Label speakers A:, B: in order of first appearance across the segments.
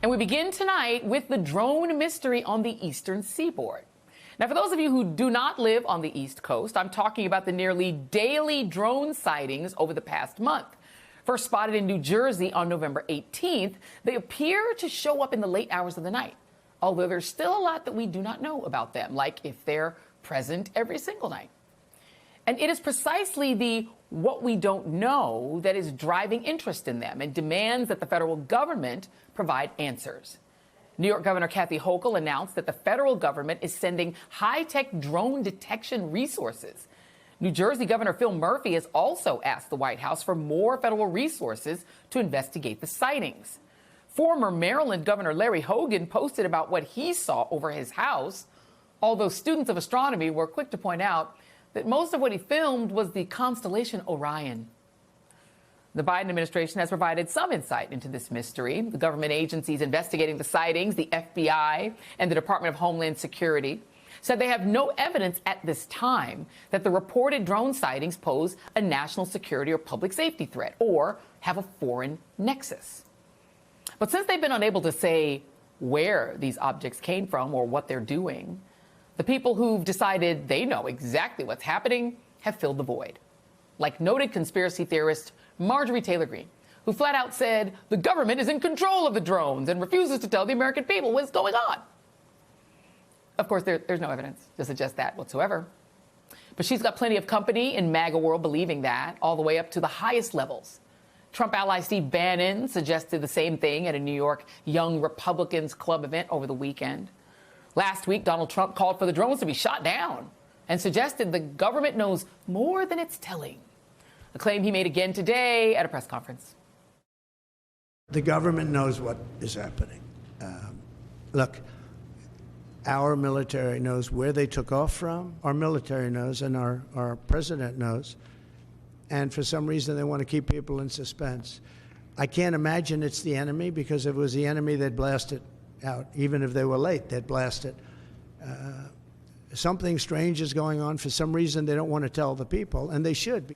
A: And we begin tonight with the drone mystery on the eastern seaboard. Now, for those of you who do not live on the East Coast, I'm talking about the nearly daily drone sightings over the past month. First spotted in New Jersey on November 18th, they appear to show up in the late hours of the night, although there's still a lot that we do not know about them, like if they're present every single night. And it is precisely the what we don't know that is driving interest in them and demands that the federal government provide answers. New York Governor Kathy Hochul announced that the federal government is sending high-tech drone detection resources. New Jersey Governor Phil Murphy has also asked the White House for more federal resources to investigate the sightings. Former Maryland Governor Larry Hogan posted about what he saw over his house, although students of astronomy were quick to point out that most of what he filmed was the constellation Orion. The Biden administration has provided some insight into this mystery. The government agencies investigating the sightings, the FBI and the Department of Homeland Security, said they have no evidence at this time that the reported drone sightings pose a national security or public safety threat or have a foreign nexus. But since they've been unable to say where these objects came from or what they're doing, the people who've decided they know exactly what's happening have filled the void. Like noted conspiracy theorist Marjorie Taylor Greene, who flat out said the government is in control of the drones and refuses to tell the American people what's going on. Of course, there's no evidence to suggest that whatsoever. But she's got plenty of company in MAGA world believing that, all the way up to the highest levels. Trump ally Steve Bannon suggested the same thing at a New York Young Republicans Club event over the weekend. Last week, Donald Trump called for the drones to be shot down and suggested the government knows more than it's telling, a claim he made again today at a press conference.
B: The government knows what is happening. Look, our military knows where they took off from. Our military knows, and our president knows. And for some reason, they want to keep people in suspense. I can't imagine it's the enemy, because if it was the enemy, they'd blast it out. Even if they were late, they'd blast it. Something strange is going on. For some reason, they don't want to tell the people, and they should.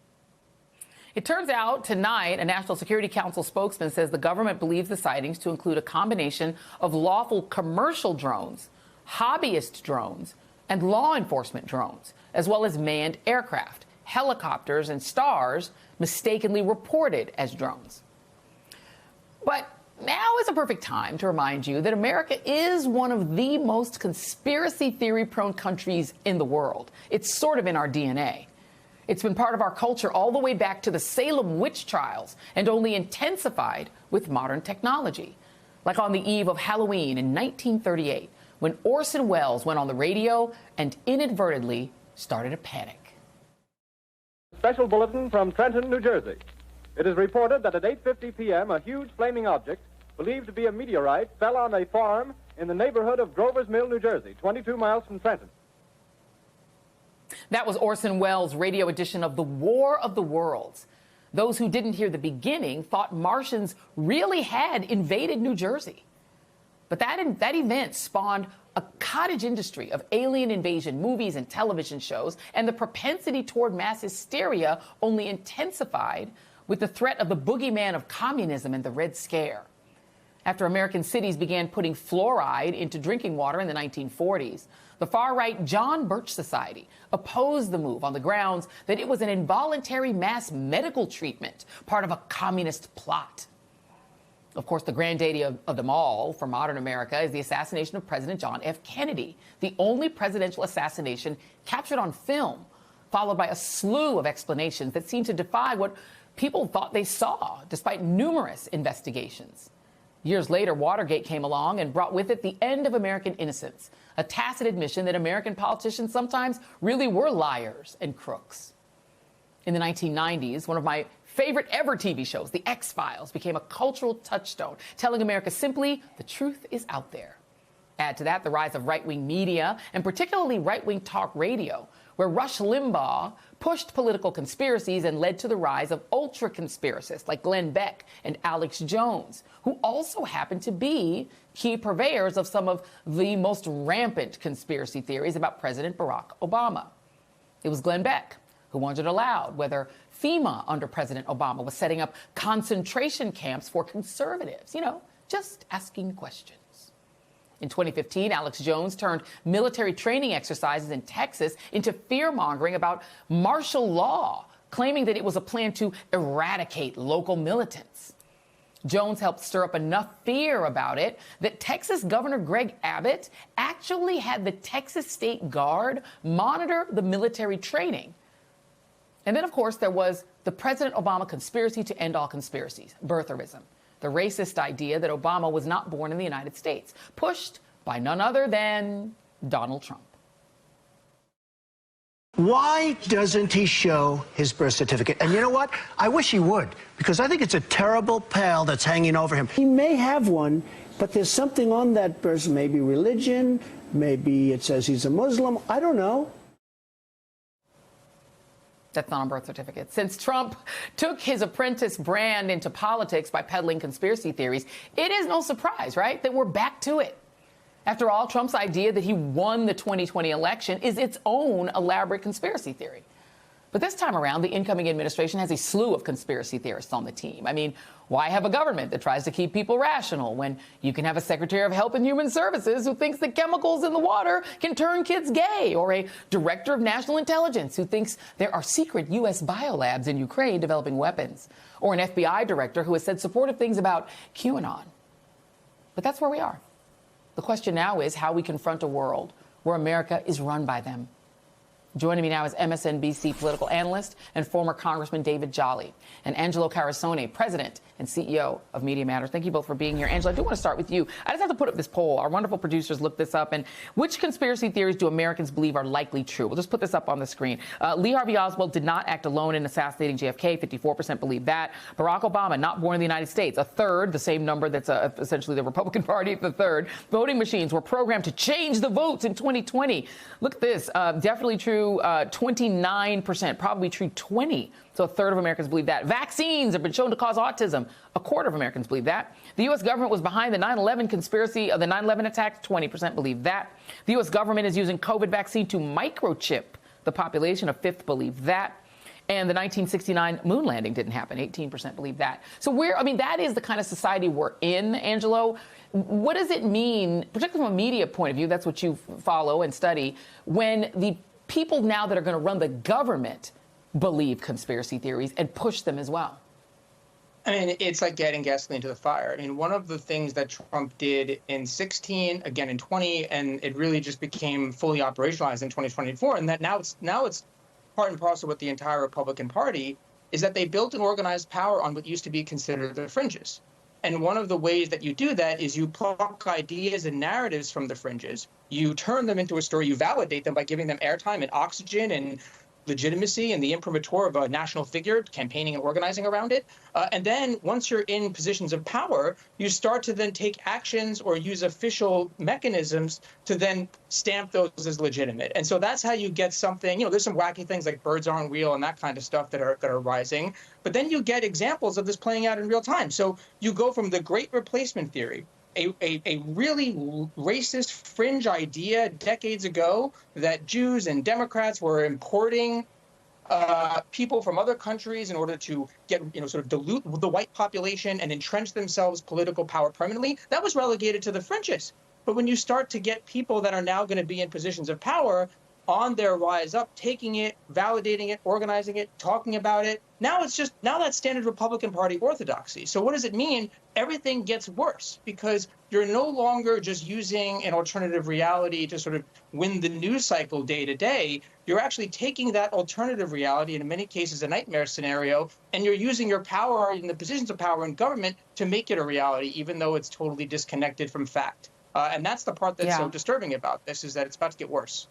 A: It turns out tonight, a National Security Council spokesman says the government believes the sightings to include a combination of lawful commercial drones, hobbyist drones, and law enforcement drones, as well as manned aircraft, helicopters, and stars mistakenly reported as drones. But now is a perfect time to remind you that America is one of the most conspiracy theory-prone countries in the world. It's sort of in our DNA. It's been part of our culture all the way back to the Salem witch trials and only intensified with modern technology. Like on the eve of Halloween in 1938, when Orson Welles went on the radio and inadvertently started a panic.
C: Special bulletin from Trenton, New Jersey. It is reported that at 8:50 p.m. a huge flaming object, believed to be a meteorite, fell on a farm in the neighborhood of Grover's Mill, New Jersey, 22 miles from Trenton.
A: That was Orson Welles' radio edition of The War of the Worlds. Those who didn't hear the beginning thought Martians really had invaded New Jersey. But that event spawned a cottage industry of alien invasion movies and television shows, and the propensity toward mass hysteria only intensified with the threat of the boogeyman of communism and the Red Scare. After American cities began putting fluoride into drinking water in the 1940s, the far-right John Birch Society opposed the move on the grounds that it was an involuntary mass medical treatment, part of a communist plot. Of course, the granddaddy of them all for modern America is the assassination of President John F. Kennedy, the only presidential assassination captured on film, followed by a slew of explanations that seemed to defy what people thought they saw, despite numerous investigations. Years later, Watergate came along and brought with it the end of American innocence, a tacit admission that American politicians sometimes really were liars and crooks. In the 1990s, one of my favorite ever TV shows, The X-Files, became a cultural touchstone, telling America simply, the truth is out there. Add to that the rise of right-wing media, and particularly right-wing talk radio, where Rush Limbaugh pushed political conspiracies and led to the rise of ultra-conspiracists like Glenn Beck and Alex Jones, who also happened to be key purveyors of some of the most rampant conspiracy theories about President Barack Obama. It was Glenn Beck who wondered aloud whether FEMA under President Obama was setting up concentration camps for conservatives, just asking questions. In 2015, Alex Jones turned military training exercises in Texas into fear-mongering about martial law, claiming that it was a plan to eradicate local militants. Jones helped stir up enough fear about it that Texas Governor Greg Abbott actually had the Texas State Guard monitor the military training. And then, of course, there was the President Obama conspiracy to end all conspiracies, birtherism, the racist idea that Obama was not born in the United States, pushed by none other than Donald Trump.
D: Why doesn't he show his birth certificate? And you know what? I wish he would, because I think it's a terrible pall that's hanging over him.
E: He may have one, but there's something on that person, maybe religion, maybe it says he's a Muslim. I don't know.
A: That's not on birth certificates. Since Trump took his apprentice brand into politics by peddling conspiracy theories, it is no surprise, right, that we're back to it. After all, Trump's idea that he won the 2020 election is its own elaborate conspiracy theory. But this time around, the incoming administration has a slew of conspiracy theorists on the team. I mean, why have a government that tries to keep people rational when you can have a Secretary of Health and Human Services who thinks that chemicals in the water can turn kids gay, or a Director of National Intelligence who thinks there are secret U.S. biolabs in Ukraine developing weapons, or an FBI director who has said supportive things about QAnon? But that's where we are. The question now is how we confront a world where America is run by them. Joining me now is MSNBC political analyst and former Congressman David Jolly, and Angelo Carusone, president and CEO of Media Matters. Thank you both for being here. Angelo, I do want to start with you. I just have to put up this poll. Our wonderful producers looked this up. And which conspiracy theories do Americans believe are likely true? We'll just put this up on the screen. Lee Harvey Oswald did not act alone in assassinating JFK. 54% believe that. Barack Obama, not born in the United States. A third, the same number that's essentially the Republican Party, the third. Voting machines were programmed to change the votes in 2020. Look at this. Definitely true. 29%, probably true 20%. So a third of Americans believe that. Vaccines have been shown to cause autism. A quarter of Americans believe that. The U.S. government was behind the 9/11 conspiracy of the 9/11 attacks. 20% believe that. The U.S. government is using COVID vaccine to microchip the population. A fifth believe that. And the 1969 moon landing didn't happen. 18% believe that. So that is the kind of society we're in, Angelo. What does it mean, particularly from a media point of view, that's what you follow and study, when the people now that are going to run the government believe conspiracy theories and push them as well?
F: I mean, it's like getting gasoline to the fire. I mean, one of the things that Trump did in 16, again in 20, and it really just became fully operationalized in 2024, and that now it's part and parcel with the entire Republican Party, is that they built an organized power on what used to be considered the fringes. And one of the ways that you do that is you pluck ideas and narratives from the fringes, you turn them into a story, you validate them by giving them airtime and oxygen and legitimacy and the imprimatur of a national figure, campaigning and organizing around it. And then once you're in positions of power, you start to then take actions or use official mechanisms to then stamp those as legitimate. And so that's how you get something, there's some wacky things like birds aren't real and that kind of stuff that are rising. But then you get examples of this playing out in real time. So you go from the Great Replacement theory, a really racist fringe idea decades ago that Jews and Democrats were importing people from other countries in order to get, sort of dilute the white population and entrench themselves political power permanently. That was relegated to the fringes. But when you start to get people that are now going to be in positions of power on their rise up, taking it, validating it, organizing it, talking about it, now that's standard Republican Party orthodoxy. So what does it mean? Everything gets worse because you're no longer just using an alternative reality to sort of win the news cycle day to day. You're actually taking that alternative reality, and in many cases a nightmare scenario, and you're using your power in the positions of power in government to make it a reality, even though it's totally disconnected from fact. And that's the part that's so disturbing about this, is that it's about to get worse.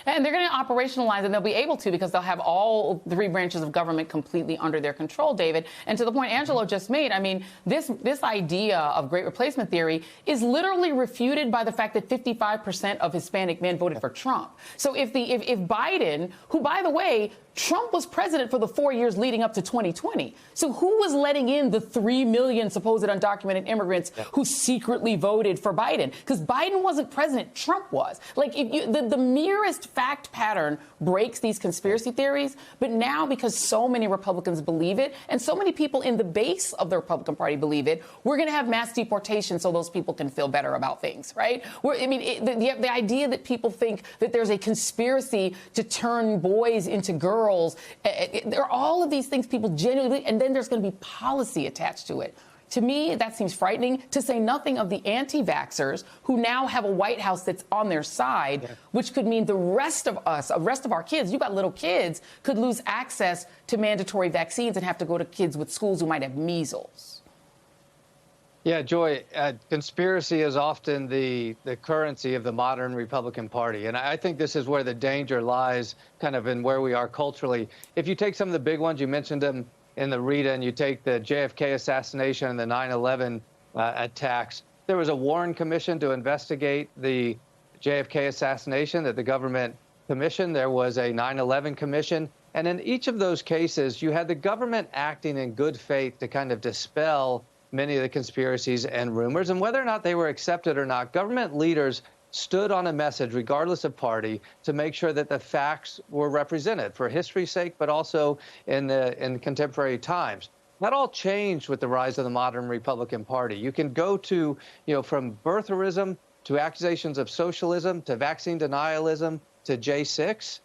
A: And they're going to operationalize it, and they'll be able to because they'll have all three branches of government completely under their control, David. And to the point Angelo just made, I mean, this idea of Great Replacement theory is literally refuted by the fact that 55% of Hispanic men voted for Trump. So if Biden, who, by the way, Trump was president for the 4 years leading up to 2020. So who was letting in the 3 million supposed undocumented immigrants who secretly voted for Biden? Because Biden wasn't president, Trump was. Like, if the merest fact pattern breaks these conspiracy theories. But now, because so many Republicans believe it, and so many people in the base of the Republican Party believe it, we're going to have mass deportation so those people can feel better about things, right? The idea that people think that there's a conspiracy to turn boys into girls, there are all of these things people genuinely, and then there's going to be policy attached to it. To me, that seems frightening, to say nothing of the anti-vaxxers who now have a White House that's on their side, which could mean the rest of us, the rest of our kids, you got little kids, could lose access to mandatory vaccines and have to go to kids with schools who might have measles.
G: Yeah, Joy, conspiracy is often the currency of the modern Republican Party. And I think this is where the danger lies, kind of in where we are culturally. If you take some of the big ones, you mentioned them in the Rita, and you take the JFK assassination and the 9/11 attacks, there was a Warren Commission to investigate the JFK assassination that the government commissioned. There was a 9/11 commission. And in each of those cases, you had the government acting in good faith to kind of dispel many of the conspiracies and rumors. And whether or not they were accepted or not, government leaders stood on a message, regardless of party, to make sure that the facts were represented for history's sake, but also in contemporary times. That all changed with the rise of the modern Republican Party. You can go to, from birtherism to accusations of socialism to vaccine denialism to J6.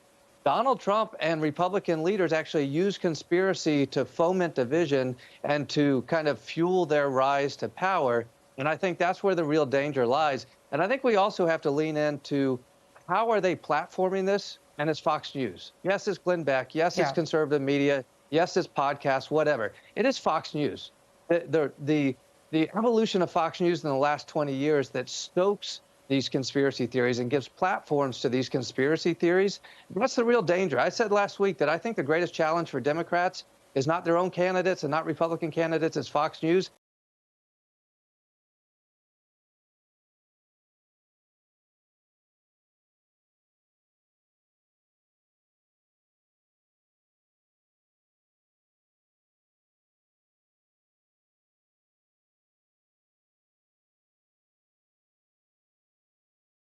G: Donald Trump and Republican leaders actually use conspiracy to foment division and to kind of fuel their rise to power. And I think that's where the real danger lies. And I think we also have to lean into how are they platforming this? And it's Fox News. Yes, it's Glenn Beck. Yes, it's conservative media. Yes, it's podcasts, whatever. It is Fox News. The evolution of Fox News in the last 20 years that stokes these conspiracy theories and gives platforms to these conspiracy theories, that's the real danger. I said last week that I think the greatest challenge for Democrats is not their own candidates and not Republican candidates, it's Fox News.